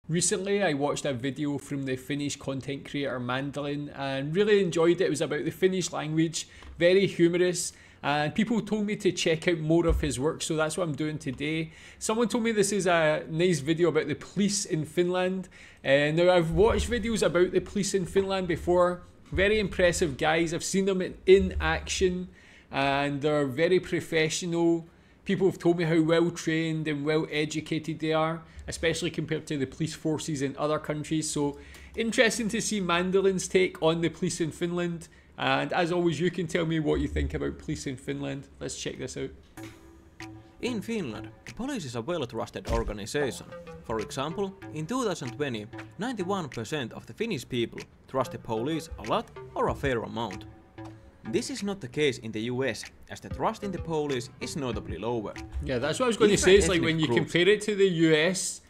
Recently I watched a video from the Finnish content creator Mandolin and really enjoyed it. It was about the Finnish language, very humorous, and people told me to check out more of his work, so that's what I'm doing today. Someone told me this is a nice video about the police in Finland. Now I've watched videos about the police in Finland before. Very impressive guys. I've seen them in action and they're very professional. People have told me how well trained and well educated they are, especially compared to the police forces in other countries. So interesting to see Mandolin's take on the police in Finland. And as always, you can tell me what you think about police in Finland. Let's check this out. In Finland, the police is a well-trusted organization. For example, in 2020, 91% of the Finnish people trust the police a lot or a fair amount. This is not the case in the US, as the trust in the police is notably lower. Yeah, that's what I was going to say. It's like when you compare it to the US,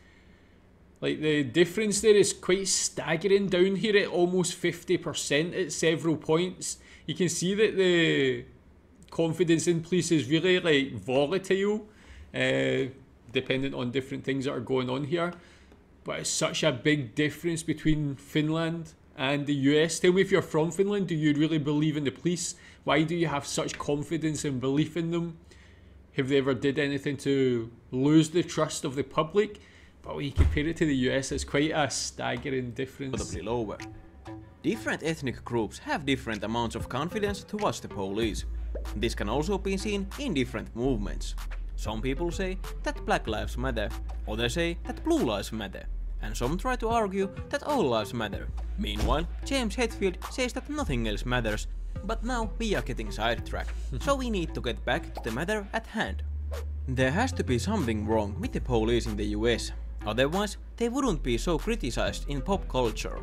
like the difference there is quite staggering. Down here at almost 50% at several points. You can see that the confidence in police is really like volatile, dependent on different things that are going on here. But it's such a big difference between Finland and the US. Tell me, if you're from Finland, do you really believe in the police? Why do you have such confidence and belief in them? Have they ever did anything to lose the trust of the public? But when you compare it to the US, it's quite a staggering difference. Notably lower. Different ethnic groups have different amounts of confidence towards the police. This can also be seen in different movements. Some people say that Black Lives Matter, others say that Blue Lives Matter, and some try to argue that all lives matter. Meanwhile, James Hetfield says that nothing else matters, but now we are getting sidetracked, so we need to get back to the matter at hand. There has to be something wrong with the police in the US, otherwise they wouldn't be so criticized in pop culture.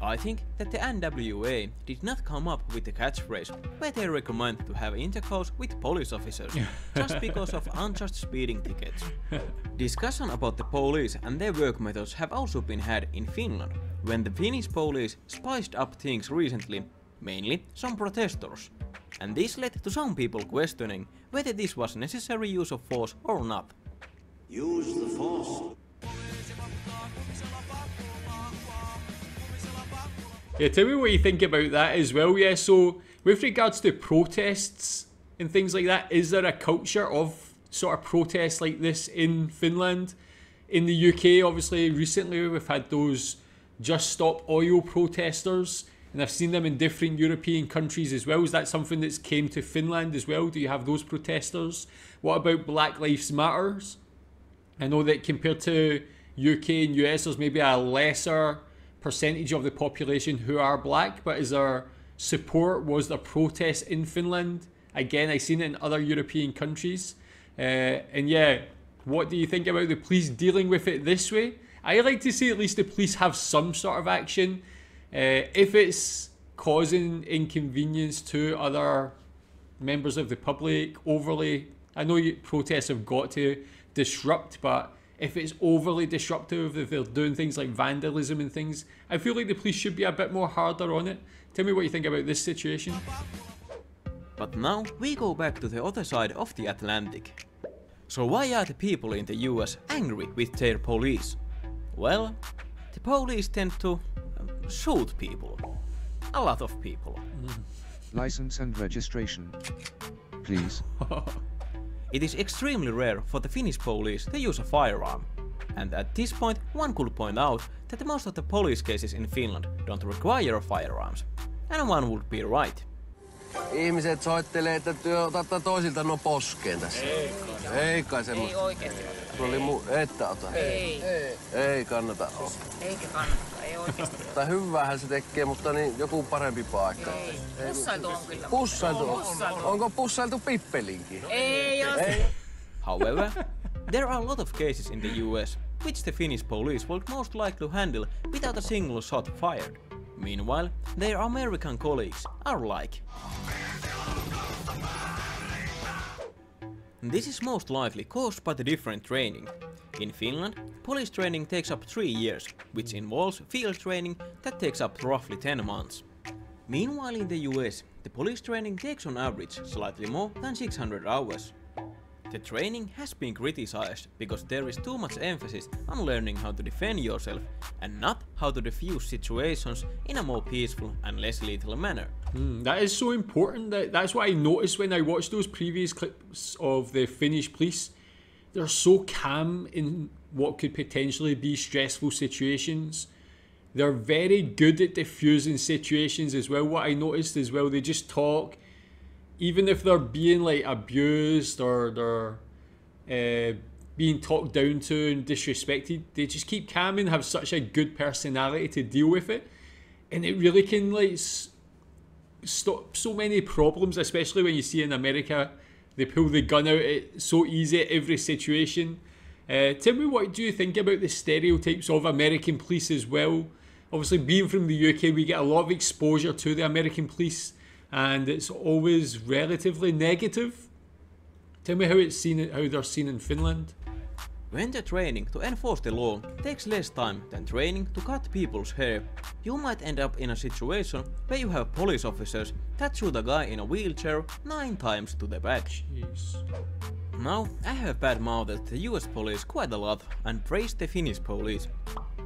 I think that the NWA did not come up with the catchphrase where they recommend to have intercourse with police officers just because of unjust speeding tickets. Discussion about the police and their work methods have also been had in Finland, when the Finnish police spiced up things recently, mainly some protesters. And this led to some people questioning whether this was necessary use of force or not. Use the force. Yeah, tell me what you think about that as well. Yeah, so with regards to protests and things like that, is there a culture of sort of protests like this in Finland? In the UK, obviously, recently we've had those Just Stop Oil protesters, and I've seen them in different European countries as well. Is that something that's came to Finland as well? Do you have those protesters? What about Black Lives Matters? I know that compared to UK and US, there's maybe a lesser percentage of the population who are black, but is there support? Was there protests in Finland? Again, I've seen it in other European countries. And yeah, what do you think about the police dealing with it this way? I like to see at least the police have some sort of action. If it's causing inconvenience to other members of the public, overly, I know protests have got to disrupt, but if it's overly disruptive, if they're doing things like vandalism and things, I feel like the police should be a bit more harder on it. Tell me what you think about this situation. But now we go back to the other side of the Atlantic. So why are the people in the US angry with their police? Well, the police tend to shoot people. A lot of people. License and registration, please. It is extremely rare for the Finnish police to use a firearm. And at this point, one could point out that most of the police cases in Finland don't require firearms. And one would be right. Ihmiset soittelee, että otatte toisilta no poskeen tässä. Ei kai semmoista. Ei oikeesti. Se oli että ota. Ei kannata oo. Eikä kannata, ei oikeesti. Tai hyväähän se tekee, mutta niin joku parempi paikka. Ei. Pussailtu on kyllä. Pussailtu on. Onko pussailtu Pippelinkin? Ei oo. However, there are a lot of cases in the US which the Finnish police would most likely handle without a single shot fired. Meanwhile, their American colleagues are like. This is most likely caused by the different training. In Finland, police training takes up 3 years, which involves field training that takes up roughly 10 months. Meanwhile in the US, the police training takes on average slightly more than 600 hours. The training has been criticized because there is too much emphasis on learning how to defend yourself and not how to defuse situations in a more peaceful and less lethal manner. That is so important. That's what I noticed when I watched those previous clips of the Finnish police. They're so calm in what could potentially be stressful situations. They're very good at diffusing situations as well. What I noticed as well, they just talk. Even if they're being like abused or they're being talked down to and disrespected, they just keep calm and have such a good personality to deal with it. And it really can like stop so many problems, especially when you see in America, they pull the gun out so easy at every situation. Tell me, what do you think about the stereotypes of American police as well? Obviously, being from the UK, we get a lot of exposure to the American police, and it's always relatively negative. Tell me how they're seen in Finland. When the training to enforce the law takes less time than training to cut people's hair, you might end up in a situation where you have police officers that shoot a guy in a wheelchair 9 times to the back. Jeez. Now, I have bad-mouthed the US police quite a lot and praised the Finnish police.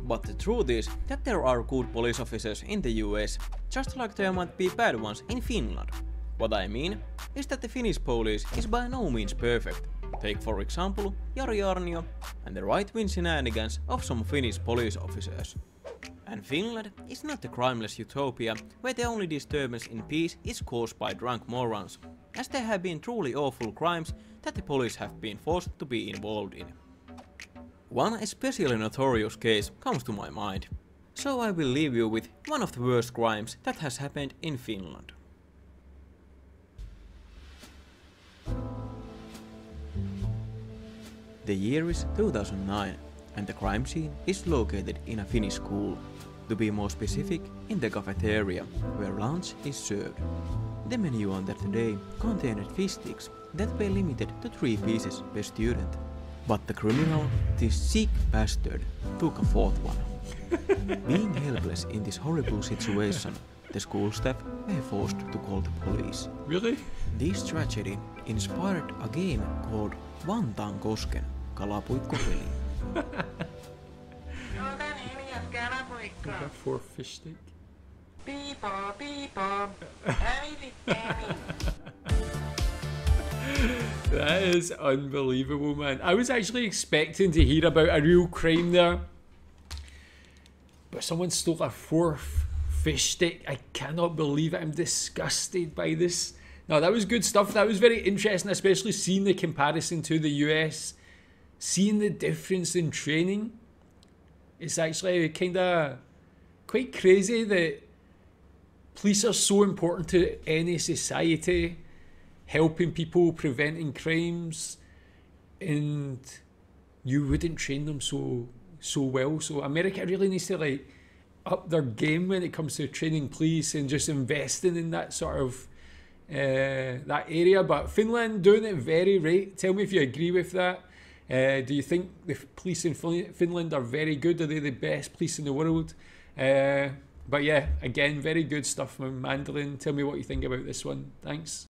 But the truth is that there are good police officers in the US, just like there might be bad ones in Finland. What I mean is that the Finnish police is by no means perfect. Take for example Jari Arnio and the right-wing shenanigans of some Finnish police officers. And Finland is not a crimeless utopia where the only disturbance in peace is caused by drunk morons, as there have been truly awful crimes that the police have been forced to be involved in. One especially notorious case comes to my mind, so I will leave you with one of the worst crimes that has happened in Finland. The year is 2009 and the crime scene is located in a Finnish school. To be more specific, in the cafeteria, where lunch is served. The menu on that day contained fish sticks that were limited to 3 pieces per student. But the criminal, this sick bastard, took a 4th one. Being helpless in this horrible situation, the school staff were forced to call the police. Really? This tragedy inspired a game called Vantaan kosken kalapuikkopeli. Got 4 fish stick. That is unbelievable, man. I was actually expecting to hear about a real crime there, but someone stole a 4th fish stick. I cannot believe it. I'm disgusted by this. No, that was good stuff. That was very interesting, especially seeing the comparison to the US, seeing the difference in training. It's actually kind of quite crazy that police are so important to any society, helping people, preventing crimes, and you wouldn't train them so well. So America really needs to like up their game when it comes to training police and just investing in that sort of that area. But Finland doing it very right. Tell me if you agree with that. Do you think the police in Finland are very good? Are they the best police in the world? But yeah, again, very good stuff from Mandolin. Tell me what you think about this one. Thanks.